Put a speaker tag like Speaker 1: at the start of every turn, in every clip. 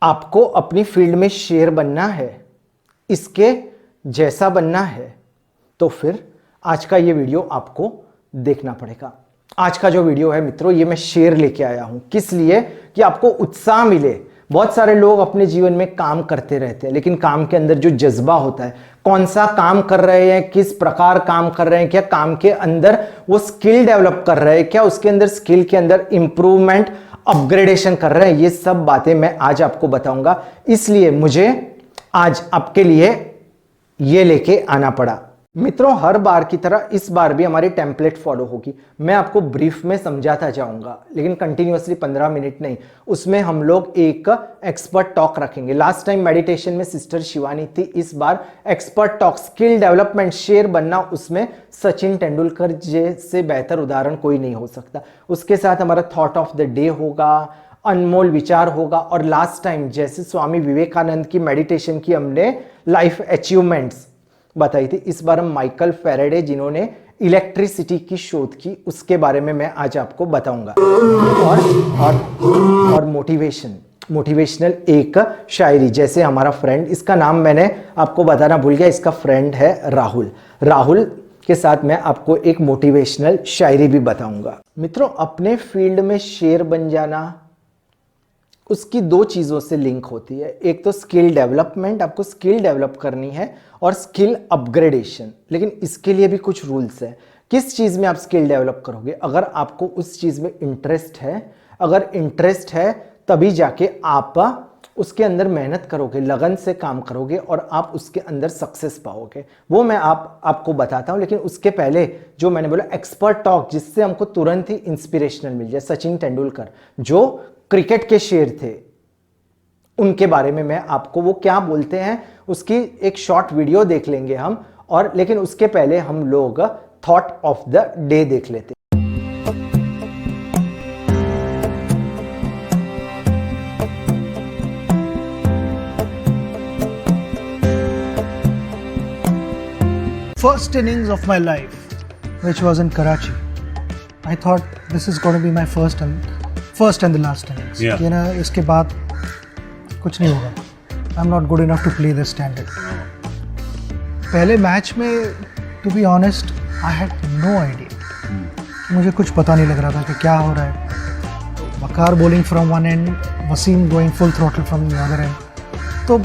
Speaker 1: आपको अपनी फील्ड में शेर बनना है, इसके जैसा बनना है, तो फिर आज का ये वीडियो आपको देखना पड़ेगा। आज का जो वीडियो है मित्रों, ये मैं शेर लेके आया हूं, किस लिए? कि आपको उत्साह मिले। बहुत सारे लोग अपने जीवन में काम करते रहते हैं, लेकिन काम के अंदर जो जज्बा होता है, कौन सा काम कर रहे हैं, किस प्रकार काम कर रहे हैं, क्या काम के अंदर वो स्किल डेवलप कर रहे हैं, क्या उसके अंदर स्किल के अंदर इंप्रूवमेंट अपग्रेडेशन कर रहे हैं, ये सब बातें मैं आज आपको बताऊंगा। इसलिए मुझे आज आपके लिए ये लेके आना पड़ा। मित्रों, हर बार की तरह इस बार भी हमारी टेम्पलेट फॉलो होगी। मैं आपको ब्रीफ में समझाता जाऊंगा, लेकिन कंटिन्यूअसली 15 मिनट नहीं। उसमें हम लोग एक एक्सपर्ट टॉक रखेंगे। लास्ट टाइम मेडिटेशन में सिस्टर शिवानी थी, इस बार एक्सपर्ट टॉक, स्किल डेवलपमेंट, शेर बनना, उसमें सचिन तेंदुलकर जैसे बेहतर उदाहरण कोई नहीं हो सकता। उसके साथ हमारा थॉट ऑफ द डे होगा, अनमोल विचार होगा, और लास्ट टाइम जैसे स्वामी विवेकानंद की मेडिटेशन की हमने लाइफ अचीवमेंट्स बताई थी, इस बार हम माइकल फैराडे जिन्होंने इलेक्ट्रिसिटी की शोध की, उसके बारे में मैं आज आपको बताऊंगा। और मोटिवेशनल एक शायरी, जैसे हमारा फ्रेंड, इसका नाम मैंने आपको बताना भूल गया, इसका फ्रेंड है राहुल के साथ मैं आपको एक मोटिवेशनल शायरी भी बताऊंगा। मित्रों, अपने फील्ड में शेर बन जाना, उसकी दो चीज़ों से लिंक होती है। एक तो स्किल डेवलपमेंट, आपको स्किल डेवलप करनी है, और स्किल अपग्रेडेशन। लेकिन इसके लिए भी कुछ रूल्स है। किस चीज़ में आप स्किल डेवलप करोगे? अगर आपको उस चीज़ में इंटरेस्ट है, अगर इंटरेस्ट है तभी जाके आप उसके अंदर मेहनत करोगे, लगन से काम करोगे, और आप उसके अंदर सक्सेस पाओगे। वो मैं आपको बताता हूँ। लेकिन उसके पहले जो मैंने बोला एक्सपर्ट टॉक, जिससे हमको तुरंत ही इंस्पिरेशनल मिल जाए। सचिन तेंदुलकर जो क्रिकेट के शेर थे, उनके बारे में मैं आपको, वो क्या बोलते हैं, उसकी एक शॉर्ट वीडियो देख लेंगे हम। और लेकिन उसके पहले हम लोग थॉट ऑफ द डे देख लेते हैं।
Speaker 2: First innings of my life, which was in Karachi. I thought this is going to be my first and the last innings.
Speaker 3: Yeah.
Speaker 2: कि ना इसके बाद कुछ नहीं होगा. I'm not good enough to play this standard. पहले match में, to be honest, I had no idea. मुझे कुछ पता नहीं लग रहा था कि क्या हो रहा है. वकार bowling from one end, Wasim going full throttle from the other end. तो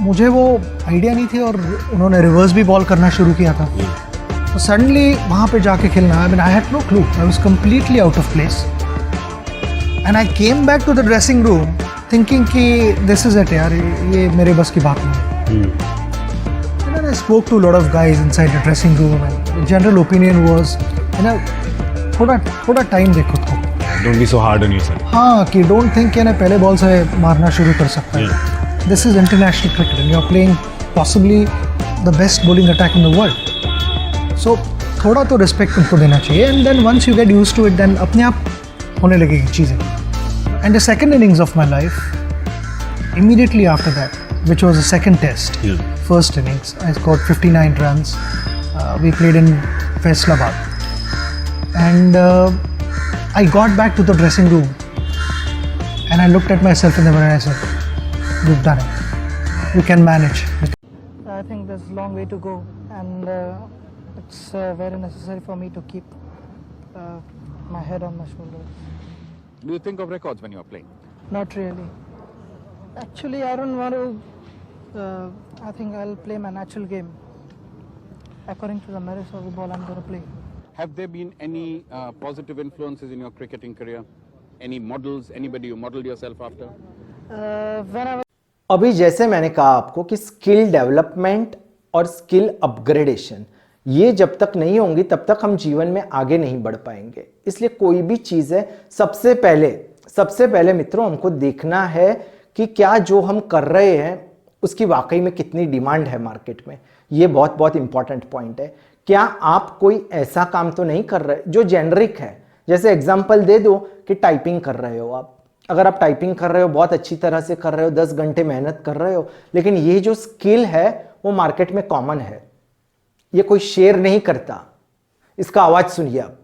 Speaker 2: मुझे वो आइडिया नहीं थी, और उन्होंने रिवर्स भी बॉल करना शुरू किया था. तो सडनली वहाँ पे जाके खेलना, I mean I had no clue. I was completely out of place. And I came back to the dressing room thinking कि this is it यार, ये मेरे बस की बात नहीं है. And then I spoke to a lot of guys inside the dressing room, and the general opinion was, you know, थोड़ा टाइम दे खुद को.
Speaker 3: Don't be so hard on yourself.
Speaker 2: हाँ, कि don't think कि ना पहले बॉल से मारना शुरू कर सकता है. This is international cricket and you're playing possibly the best bowling attack in the world. So थोड़ा तो respect उनको देना चाहिए. And then once you get used to it, then अपने आप होने लगेगी चीज़ें. And the second innings of my life, immediately after that, which was the second test, first innings, I scored 59 runs. We played in Faisalabad. And I got back to the dressing room and I looked at myself in the mirror and I said, you've done it. You can manage. I think there's a long way to go, and it's very necessary for me to keep my head on my shoulders.
Speaker 4: Do you think of records when you are playing?
Speaker 2: Not really. Actually, I don't want to. I think I'll play my natural game. According to the merits of the ball, I'm going to play.
Speaker 4: Have there been any positive influences in your cricketing career? Any models? Anybody you modeled yourself after?
Speaker 2: When I was
Speaker 1: अभी जैसे मैंने कहा आपको कि skill development और skill upgradation, ये जब तक नहीं होंगी तब तक हम जीवन में आगे नहीं बढ़ पाएंगे। इसलिए कोई भी चीज़ है, सबसे पहले मित्रों हमको देखना है कि क्या जो हम कर रहे हैं उसकी वाकई में कितनी डिमांड है मार्केट में। ये बहुत इंपॉर्टेंट पॉइंट है। क्या आप कोई ऐसा काम तो नहीं कर रहे जो जेनरिक है? जैसे एग्जाम्पल दे दो कि टाइपिंग कर रहे हो आप। अगर आप टाइपिंग कर रहे हो, बहुत अच्छी तरह से कर रहे हो, 10 घंटे मेहनत कर रहे हो, लेकिन ये जो स्किल है वो मार्केट में कॉमन है, ये कोई शेयर नहीं करता। इसका आवाज सुनिए आप।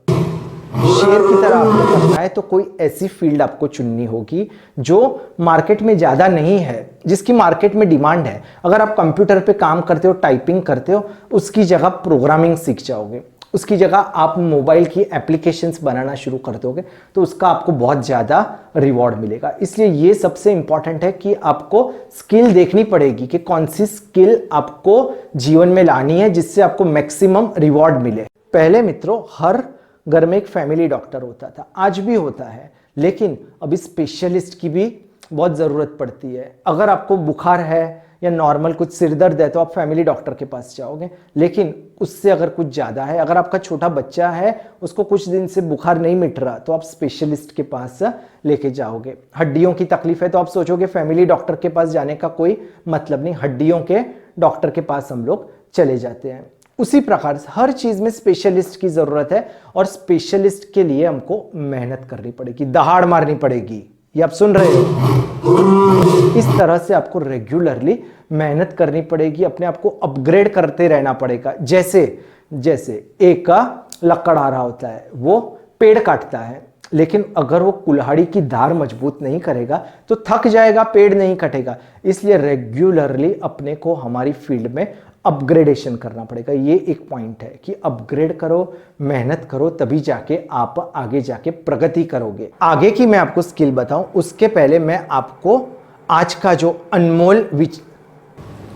Speaker 1: शेर की तरह आपको करना है तो कोई ऐसी फील्ड आपको चुननी होगी जो मार्केट में ज़्यादा नहीं है, जिसकी मार्केट में डिमांड है। अगर आप कंप्यूटर पे काम करते हो, टाइपिंग करते हो, उसकी जगह प्रोग्रामिंग सीख जाओगे, उसकी जगह आप मोबाइल की एप्लीकेशंस बनाना शुरू कर दोगे तो उसका आपको बहुत ज़्यादा रिवॉर्ड मिलेगा। इसलिए ये सबसे इंपॉर्टेंट है कि आपको स्किल देखनी पड़ेगी कि कौन सी स्किल आपको जीवन में लानी है जिससे आपको मैक्सिमम रिवॉर्ड मिले। पहले मित्रों हर घर में एक फैमिली डॉक्टर होता था, आज भी होता है, लेकिन अभी स्पेशलिस्ट की भी बहुत ज़रूरत पड़ती है। अगर आपको बुखार है या नॉर्मल कुछ सिर दर्द है तो आप फैमिली डॉक्टर के पास जाओगे, लेकिन उससे अगर कुछ ज़्यादा है, अगर आपका छोटा बच्चा है उसको कुछ दिन से बुखार नहीं मिट रहा तो आप स्पेशलिस्ट के पास लेके जाओगे। हड्डियों की तकलीफ है तो आप सोचोगे फैमिली डॉक्टर के पास जाने का कोई मतलब नहीं, हड्डियों के डॉक्टर के पास हम लोग चले जाते हैं। उसी प्रकार से हर चीज़ में स्पेशलिस्ट की ज़रूरत है और स्पेशलिस्ट के लिए हमको मेहनत करनी पड़ेगी, दहाड़ मारनी पड़ेगी। ये आप सुन रहे हो, इस तरह से आपको रेगुलरली मेहनत करनी पड़ेगी, अपने आप को अपग्रेड करते रहना पड़ेगा। जैसे एक का लकड़ आ रहा होता है, वो पेड़ काटता है, लेकिन अगर वो कुल्हाड़ी की धार मजबूत नहीं करेगा तो थक जाएगा, पेड़ नहीं कटेगा। इसलिए रेगुलरली अपने को हमारी फील्ड में अपग्रेडेशन करना पड़ेगा। ये एक पॉइंट है कि अपग्रेड करो, मेहनत करो, तभी जाके आप आगे जाके प्रगति करोगे। आगे की मैं आपको स्किल बताऊं उसके पहले मैं आपको आज का जो अनमोल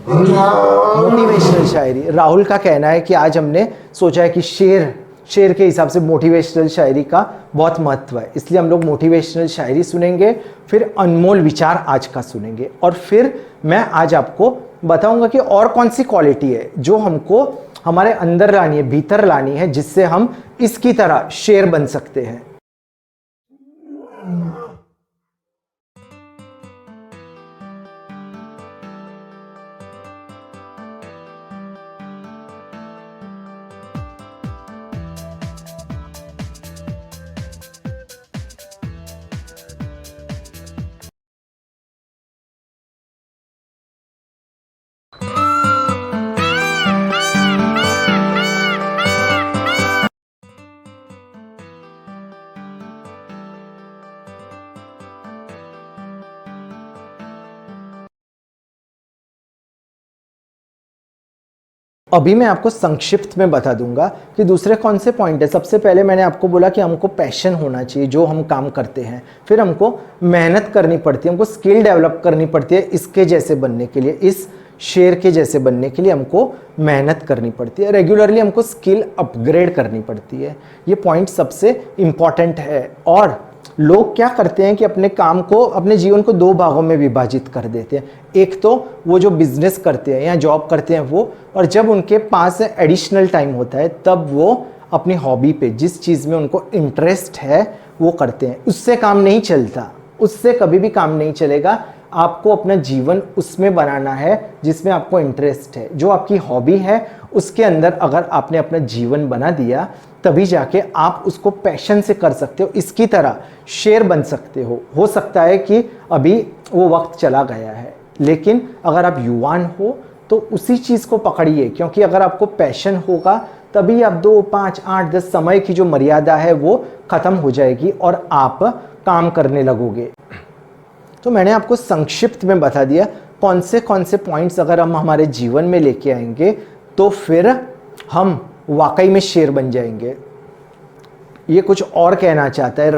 Speaker 1: मोटिवेशनल शायरी, राहुल का कहना है कि आज हमने सोचा है कि शेर के हिसाब से मोटिवेशनल शायरी का बहुत महत्व है, इसलिए हम लोग मोटिवेशनल शायरी सुनेंगे, फिर अनमोल विचार आज का सुनेंगे, और फिर मैं आज आपको बताऊंगा कि और कौन सी क्वालिटी है जो हमको हमारे अंदर लानी है, भीतर लानी है, जिससे हम इसकी तरह शेर बन सकते हैं। अभी मैं आपको संक्षिप्त में बता दूंगा कि दूसरे कौन से पॉइंट है। सबसे पहले मैंने आपको बोला कि हमको पैशन होना चाहिए जो हम काम करते हैं, फिर हमको मेहनत करनी पड़ती है, हमको स्किल डेवलप करनी पड़ती है इसके जैसे बनने के लिए, इस शेर के जैसे बनने के लिए हमको मेहनत करनी पड़ती है, रेगुलरली हमको स्किल अपग्रेड करनी पड़ती है। ये पॉइंट सबसे इम्पॉर्टेंट है। और लोग क्या करते हैं कि अपने काम को, अपने जीवन को दो भागों में विभाजित कर देते हैं। एक तो वो जो बिजनेस करते हैं या जॉब करते हैं वो, और जब उनके पास एडिशनल टाइम होता है तब वो अपनी हॉबी पे, जिस चीज़ में उनको इंटरेस्ट है वो करते हैं। उससे काम नहीं चलता, उससे कभी भी काम नहीं चलेगा। आपको अपना जीवन उसमें बनाना है जिसमें आपको इंटरेस्ट है, जो आपकी हॉबी है उसके अंदर अगर आपने अपना जीवन बना दिया तभी जाके आप उसको पैशन से कर सकते हो, इसकी तरह शेर बन सकते हो सकता है कि अभी वो वक्त चला गया है, लेकिन अगर आप युवान हो तो उसी चीज़ को पकड़िए, क्योंकि अगर आपको पैशन होगा तभी आप 2, 5, 8, 10 समय की जो मर्यादा है वो ख़त्म हो जाएगी और आप काम करने लगोगे। तो मैंने आपको संक्षिप्त में बता दिया कौन से पॉइंट्स अगर हम हमारे जीवन में लेके आएंगे तो फिर हम वाकई में शेर बन जाएंगे। ये कुछ और कहना चाहता है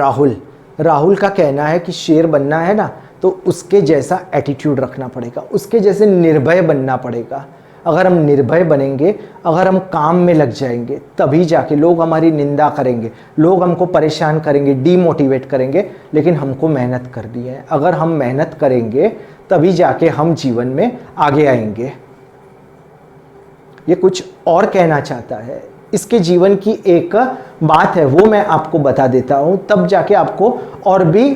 Speaker 1: राहुल का कहना है कि शेर बनना है ना तो उसके जैसा एटीट्यूड रखना पड़ेगा, उसके जैसे निर्भय बनना पड़ेगा। अगर हम निर्भय बनेंगे, अगर हम काम में लग जाएंगे, तभी जाके लोग हमारी निंदा करेंगे, लोग हमको परेशान करेंगे, डीमोटिवेट करेंगे, लेकिन हमको मेहनत करनी है। अगर हम मेहनत करेंगे तभी जाके हम जीवन में आगे आएंगे। ये कुछ और कहना चाहता है। इसके जीवन की एक बात है वो मैं आपको बता देता हूँ, तब जाके आपको और भी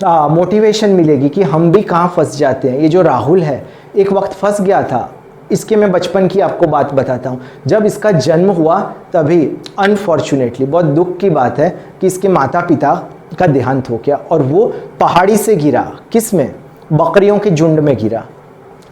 Speaker 1: मोटिवेशन मिलेगी कि हम भी कहाँ फंस जाते हैं। ये जो राहुल है एक वक्त फंस गया था, इसके मैं बचपन की आपको बात बताता हूँ। जब इसका जन्म हुआ तभी अनफॉर्चुनेटली, बहुत दुख की बात है कि इसके माता पिता का देहांत हो गया और वो पहाड़ी से गिरा। किस में? बकरियों के झुंड में गिरा।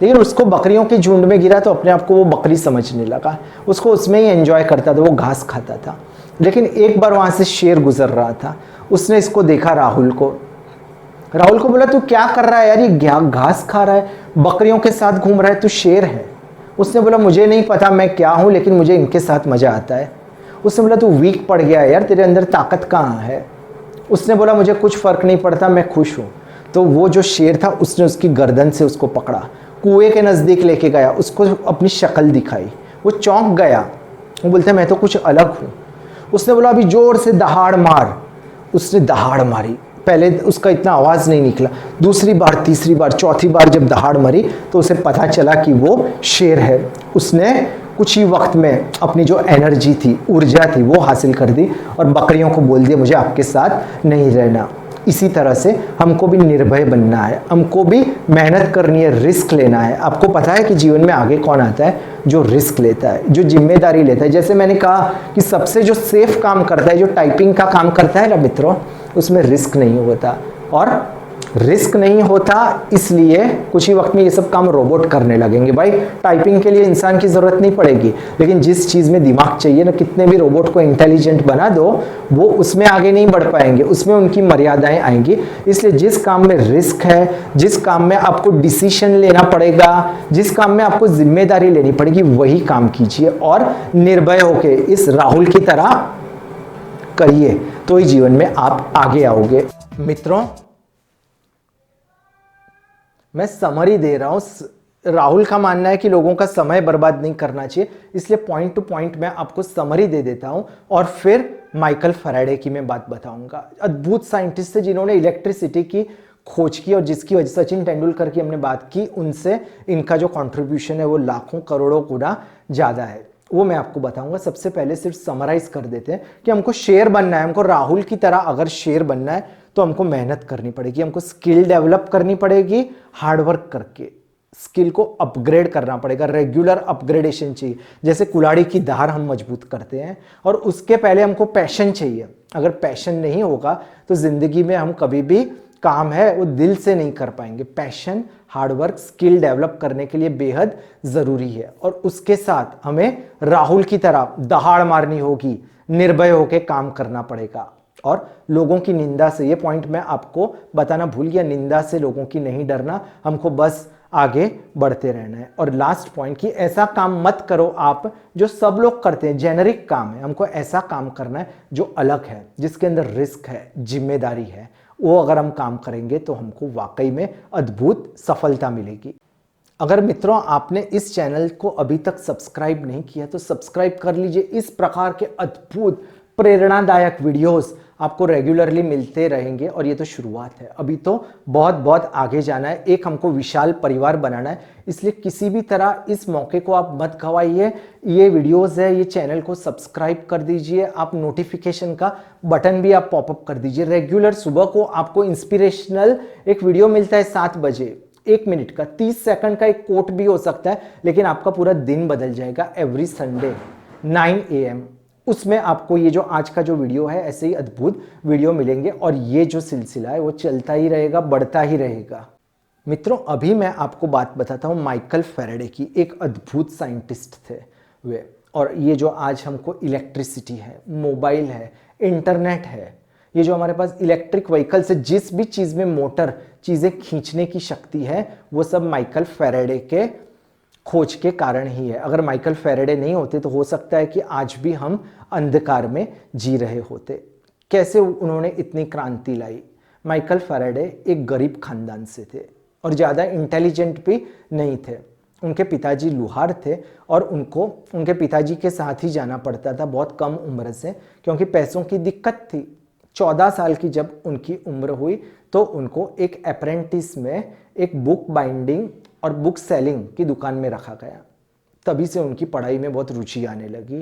Speaker 1: लेकिन उसको बकरियों के झुंड में गिरा तो अपने आप को वो बकरी समझने लगा, उसको उसमें ही एंजॉय करता था, वो घास खाता था। लेकिन एक बार वहां से शेर गुजर रहा था, उसने इसको देखा राहुल को बोला तू क्या कर रहा है यार, ये घास खा रहा है, बकरियों के साथ घूम रहा है, तू शेर है। उसने बोला मुझे नहीं पता मैं क्या हूं, लेकिन मुझे इनके साथ मजा आता है। उसने बोला तू वीक पड़ गया है यार, तेरे अंदर ताकत कहाँ है। उसने बोला मुझे कुछ फर्क नहीं पड़ता, मैं खुश हूं। तो वो जो शेर था उसने उसकी गर्दन से उसको पकड़ा, कुएं के नज़दीक लेके गया, उसको अपनी शक्ल दिखाई। वो चौंक गया, वो बोलता मैं तो कुछ अलग हूँ। उसने बोला अभी जोर से दहाड़ मार। उसने दहाड़ मारी, पहले उसका इतना आवाज़ नहीं निकला, दूसरी बार, तीसरी बार, चौथी बार जब दहाड़ मारी तो उसे पता चला कि वो शेर है। उसने कुछ ही वक्त में अपनी जो एनर्जी थी, ऊर्जा थी, वो हासिल कर दी और बकरियों को बोल दिया मुझे आपके साथ नहीं रहना। इसी तरह से हमको भी निर्भय बनना है, हमको भी मेहनत करनी है, रिस्क लेना है। आपको पता है कि जीवन में आगे कौन आता है? जो रिस्क लेता है, जो जिम्मेदारी लेता है। जैसे मैंने कहा कि सबसे जो सेफ काम करता है, जो टाइपिंग का काम करता है ना मित्रों, उसमें रिस्क नहीं होता। और रिस्क नहीं होता इसलिए कुछ ही वक्त में ये सब काम रोबोट करने लगेंगे। भाई टाइपिंग के लिए इंसान की ज़रूरत नहीं पड़ेगी, लेकिन जिस चीज़ में दिमाग चाहिए ना, कितने भी रोबोट को इंटेलिजेंट बना दो, वो उसमें आगे नहीं बढ़ पाएंगे, उसमें उनकी मर्यादाएं आएंगी। इसलिए जिस काम में रिस्क है, जिस काम में आपको डिसीजन लेना पड़ेगा, जिस काम में आपको जिम्मेदारी लेनी पड़ेगी, वही काम कीजिए और निर्भय होके इस राहुल की तरह करिए, तो ही जीवन में आप आगे आओगे। मित्रों, मैं समरी दे रहा हूं। राहुल का मानना है कि लोगों का समय बर्बाद नहीं करना चाहिए, इसलिए पॉइंट टू पॉइंट मैं आपको समरी दे देता हूं और फिर माइकल फैराडे की मैं बात बताऊंगा। अद्भुत साइंटिस्ट थे जिन्होंने इलेक्ट्रिसिटी की खोज की और जिसकी वजह से सचिन तेंदुलकर की हमने बात की, उनसे इनका जो कंट्रीब्यूशन है वो लाखों करोड़ों गुना ज़्यादा है। वो मैं आपको बताऊंगा। सबसे पहले सिर्फ समराइज कर देते हैं कि हमको शेर बनना है, हमको राहुल की तरह अगर शेर बनना है तो हमको मेहनत करनी पड़ेगी, हमको स्किल डेवलप करनी पड़ेगी, हार्डवर्क करके स्किल को अपग्रेड करना पड़ेगा, रेगुलर अपग्रेडेशन चाहिए। जैसे कुल्हाड़ी की धार हम मजबूत करते हैं, और उसके पहले हमको पैशन चाहिए। अगर पैशन नहीं होगा तो जिंदगी में हम कभी भी काम है वो दिल से नहीं कर पाएंगे। पैशन, हार्डवर्क, स्किल डेवलप करने के लिए बेहद ज़रूरी है। और उसके साथ हमें राहुल की तरह दहाड़ मारनी होगी, निर्भय होकर काम करना पड़ेगा। और लोगों की निंदा से, ये पॉइंट मैं आपको बताना भूल गया, निंदा से लोगों की नहीं डरना, हमको बस आगे बढ़ते रहना है। और लास्ट पॉइंट कि ऐसा काम मत करो आप जो सब लोग करते हैं, जेनरिक काम है। हमको ऐसा काम करना है जो अलग है, जिसके अंदर रिस्क है, जिम्मेदारी है। वो अगर हम काम करेंगे तो हमको वाकई में अद्भुत सफलता मिलेगी। अगर मित्रों आपने इस चैनल को अभी तक सब्सक्राइब नहीं किया तो सब्सक्राइब कर लीजिए। इस प्रकार के अद्भुत प्रेरणादायक वीडियोस आपको रेगुलरली मिलते रहेंगे और ये तो शुरुआत है, अभी तो बहुत बहुत आगे जाना है। एक हमको विशाल परिवार बनाना है, इसलिए किसी भी तरह इस मौके को आप मत गवाइए। ये वीडियोस है, ये चैनल को सब्सक्राइब कर दीजिए, आप नोटिफिकेशन का बटन भी आप पॉपअप कर दीजिए। रेगुलर सुबह को आपको इंस्पिरेशनल एक वीडियो मिलता है 7 बजे, 1 मिनट का, 30 सेकंड का एक कोट भी हो सकता है, लेकिन आपका पूरा दिन बदल जाएगा। एवरी संडे 9 AM उसमें आपको ये जो आज का जो वीडियो है, ऐसे ही अद्भुत वीडियो मिलेंगे और ये जो सिलसिला है वो चलता ही रहेगा, बढ़ता ही रहेगा। मित्रों, अभी मैं आपको बात बताता हूँ माइकल फैराडे की। एक अद्भुत साइंटिस्ट थे वे, और ये जो आज हमको इलेक्ट्रिसिटी है, मोबाइल है, इंटरनेट है, ये जो हमारे पास इलेक्ट्रिक व्हीकल से जिस भी चीज़ में मोटर चीज़ें खींचने की शक्ति है, वो सब माइकल फैराडे के खोज के कारण ही है। अगर माइकल फैराडे नहीं होते तो हो सकता है कि आज भी हम अंधकार में जी रहे होते। कैसे उन्होंने इतनी क्रांति लाई? माइकल फैराडे एक गरीब खानदान से थे और ज़्यादा इंटेलिजेंट भी नहीं थे। उनके पिताजी लुहार थे और उनको उनके पिताजी के साथ ही जाना पड़ता था बहुत कम उम्र से, क्योंकि पैसों की दिक्कत थी। 14 साल की जब उनकी उम्र हुई तो उनको एक अप्रेंटिस में एक बुक बाइंडिंग और बुक सेलिंग की दुकान में रखा गया। तभी से उनकी पढ़ाई में बहुत रुचि आने लगी।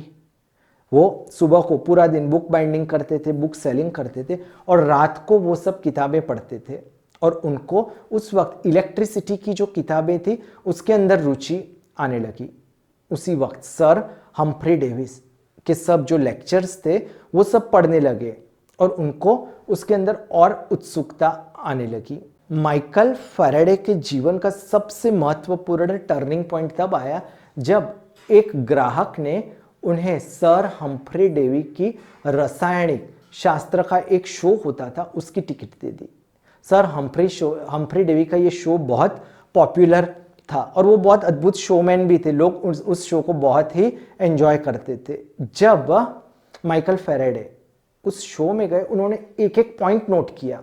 Speaker 1: वो सुबह को पूरा दिन बुक बाइंडिंग करते थे, बुक सेलिंग करते थे, और रात को वो सब किताबें पढ़ते थे। और उनको उस वक्त इलेक्ट्रिसिटी की जो किताबें थी उसके अंदर रुचि आने लगी। उसी वक्त सर हम्फ्री डेविस के सब जो लेक्चर्स थे वो सब पढ़ने लगे और उनको उसके अंदर और उत्सुकता आने लगी। माइकल फैराडे के जीवन का सबसे महत्वपूर्ण टर्निंग पॉइंट तब आया जब एक ग्राहक ने उन्हें सर हम्फ्री डेवी की रासायनिक शास्त्र का एक शो होता था, उसकी टिकट दे दी। सर हम्फ्री डेवी का ये शो बहुत पॉपुलर था और वो बहुत अद्भुत शोमैन भी थे। लोग उस शो को बहुत ही एंजॉय करते थे। जब माइकल फैराडे उस शो में गए, उन्होंने एक एक पॉइंट नोट किया।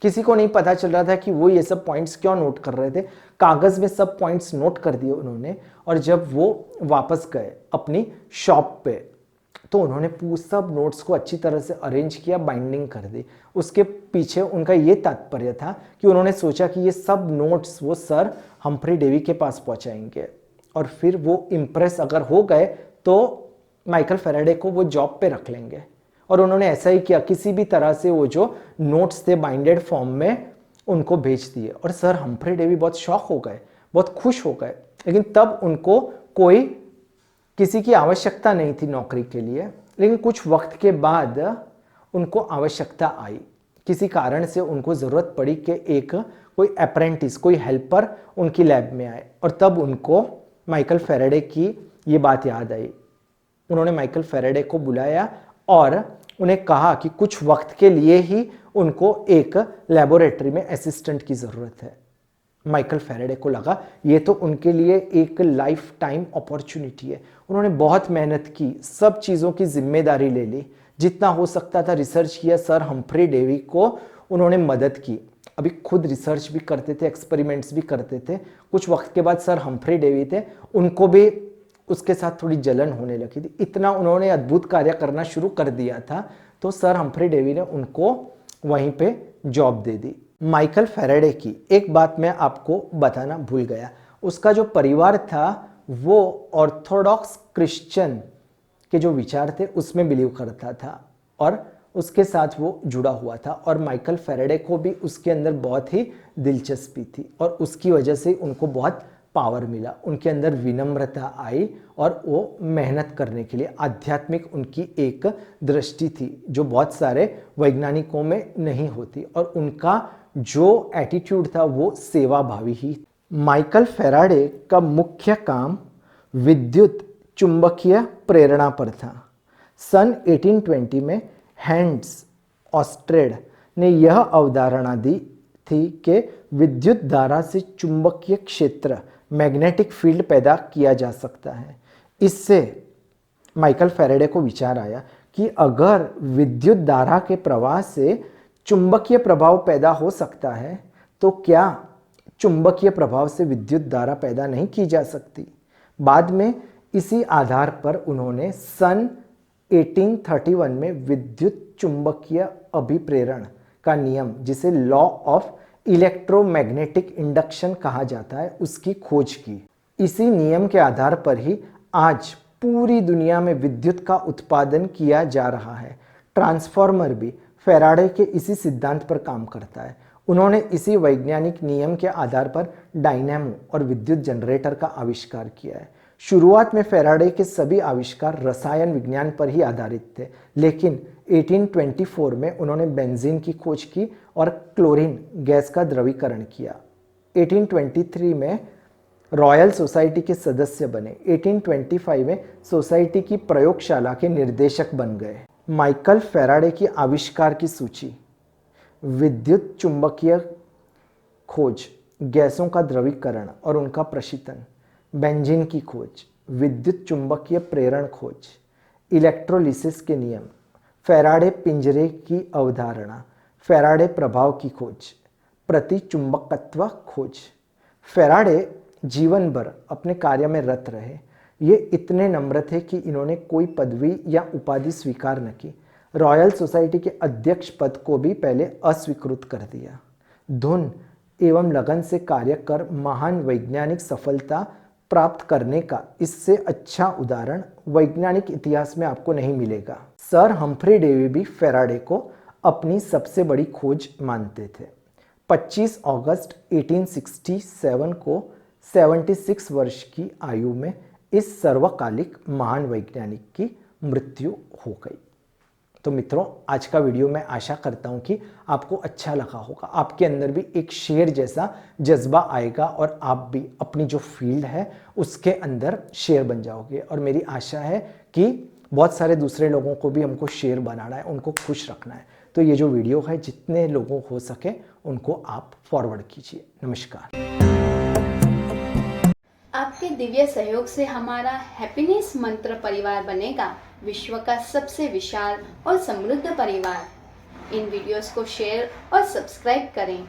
Speaker 1: किसी को नहीं पता चल रहा था कि वो ये सब पॉइंट्स क्यों नोट कर रहे थे। कागज में सब पॉइंट्स नोट कर दिए उन्होंने, और जब वो वापस गए अपनी शॉप पे, तो उन्होंने सब नोट्स को अच्छी तरह से अरेंज किया, बाइंडिंग कर दी। उसके पीछे उनका ये तात्पर्य था कि उन्होंने सोचा कि ये सब नोट्स वो सर हम्फ्री डेवी के पास पहुंचाएंगे, और फिर वो इम्प्रेस अगर हो गए तो माइकल फैराडे को वो जॉब पे रख लेंगे। और उन्होंने ऐसा ही किया, किसी भी तरह से वो जो नोट्स थे बाइंडेड फॉर्म में उनको भेज दिए। और सर हम्फ्री डेवी बहुत शॉक हो गए, बहुत खुश हो गए। लेकिन तब उनको कोई किसी की आवश्यकता नहीं थी नौकरी के लिए। लेकिन कुछ वक्त के बाद उनको आवश्यकता आई, किसी कारण से उनको ज़रूरत पड़ी कि एक कोई अप्रेंटिस, कोई हेल्पर उनकी लैब में आए। और तब उनको माइकल फैराडे की ये बात याद आई। उन्होंने माइकल फैराडे को बुलाया और उन्हें कहा कि कुछ वक्त के लिए ही उनको एक लेबोरेटरी में असिस्टेंट की ज़रूरत है। माइकल फैराडे को लगा ये तो उनके लिए एक लाइफ टाइम अपॉर्चुनिटी है। उन्होंने बहुत मेहनत की, सब चीज़ों की जिम्मेदारी ले ली, जितना हो सकता था रिसर्च किया। सर हम्फ्री डेवी को उन्होंने मदद की, अभी खुद रिसर्च भी करते थे, एक्सपेरिमेंट्स भी करते थे। कुछ वक्त के बाद सर हम्फ्री डेवी थे, उनको भी उसके साथ थोड़ी जलन होने लगी थी। इतना उन्होंने अद्भुत कार्य करना शुरू कर दिया था, तो सर हम्फ्री डेवी ने उनको वहीं पे जॉब दे दी। माइकल फैराडे की एक बात मैं आपको बताना भूल गया, उसका जो परिवार था वो ऑर्थोडॉक्स क्रिश्चियन के जो विचार थे उसमें बिलीव करता था, और उसके साथ वो जुड़ा हुआ था। और माइकल फैराडे को भी उसके अंदर बहुत ही दिलचस्पी थी, और उसकी वजह से उनको बहुत पावर मिला। उनके अंदर विनम्रता आई, और वो मेहनत करने के लिए आध्यात्मिक उनकी एक दृष्टि थी जो बहुत सारे वैज्ञानिकों में नहीं होती। और उनका जो एटीट्यूड था वो सेवाभावी ही। माइकल फैराडे का मुख्य काम विद्युत चुंबकीय प्रेरणा पर था। सन 1820 में हैंस ऑस्ट्रेड ने यह अवधारणा दी थी कि विद्युत धारा से चुंबकीय क्षेत्र, मैग्नेटिक फील्ड पैदा किया जा सकता है। इससे माइकल फैराडे को विचार आया कि अगर विद्युत धारा के प्रवाह से चुंबकीय प्रभाव पैदा हो सकता है, तो क्या चुंबकीय प्रभाव से विद्युत धारा पैदा नहीं की जा सकती। बाद में इसी आधार पर उन्होंने सन 1831 में विद्युत चुंबकीय अभिप्रेरण का नियम, जिसे लॉ ऑफ इलेक्ट्रोमैग्नेटिक इंडक्शन कहा जाता है, उसकी खोज की। इसी नियम के आधार पर ही आज पूरी दुनिया में विद्युत का उत्पादन किया जा रहा है। ट्रांसफार्मर भी फैराडे के इसी सिद्धांत पर काम करता है। उन्होंने इसी वैज्ञानिक नियम के आधार पर डायनेमो और विद्युत जनरेटर का आविष्कार किया है। शुरुआत में फैराडे के सभी आविष्कार रसायन विज्ञान पर ही आधारित थे, लेकिन 1824 में उन्होंने बेंजीन की खोज की और क्लोरीन गैस का द्रवीकरण किया। 1823 में रॉयल सोसाइटी के सदस्य बने। 1825 में सोसाइटी की प्रयोगशाला के निर्देशक बन गए। माइकल फैराडे की आविष्कार की सूची: विद्युत चुंबकीय खोज, गैसों का द्रवीकरण और उनका प्रशीतन, बेंजीन की खोज, विद्युत चुंबकीय प्रेरण खोज, इलेक्ट्रोलिसिस के नियम, फैराडे पिंजरे की अवधारणा, फैराडे प्रभाव की खोज, प्रतिचुंबकत्व खोज। फैराडे जीवन भर अपने कार्य में रत रहे। ये इतने नम्र थे कि इन्होंने कोई पदवी या उपाधि स्वीकार न की। रॉयल सोसाइटी के अध्यक्ष पद को भी पहले अस्वीकृत कर दिया। धुन एवं लगन से कार्य कर महान वैज्ञानिक सफलता प्राप्त करने का इससे अच्छा उदाहरण वैज्ञानिक इतिहास में आपको नहीं मिलेगा। सर हम्फ्री डेवी भी फैराडे को अपनी सबसे बड़ी खोज मानते थे। 25 अगस्त 1867 को 76 वर्ष की आयु में इस सर्वकालिक महान वैज्ञानिक की मृत्यु हो गई। तो मित्रों, आज का वीडियो मैं आशा करता हूँ कि आपको अच्छा लगा होगा। आपके अंदर भी एक शेर जैसा जज्बा आएगा और आप भी अपनी जो फील्ड है उसके अंदर शेर बन जाओगे। और मेरी आशा है कि बहुत सारे दूसरे लोगों को भी हमको शेर बनाना है, उनको खुश रखना है। तो ये जो वीडियो है जितने लोगों हो सके उनको आप फॉरवर्ड कीजिए। नमस्कार।
Speaker 3: आपके दिव्य सहयोग से हमारा हैप्पीनेस मंत्र परिवार बनेगा विश्व का सबसे विशाल और समृद्ध परिवार। इन वीडियोस को शेयर और सब्सक्राइब करें।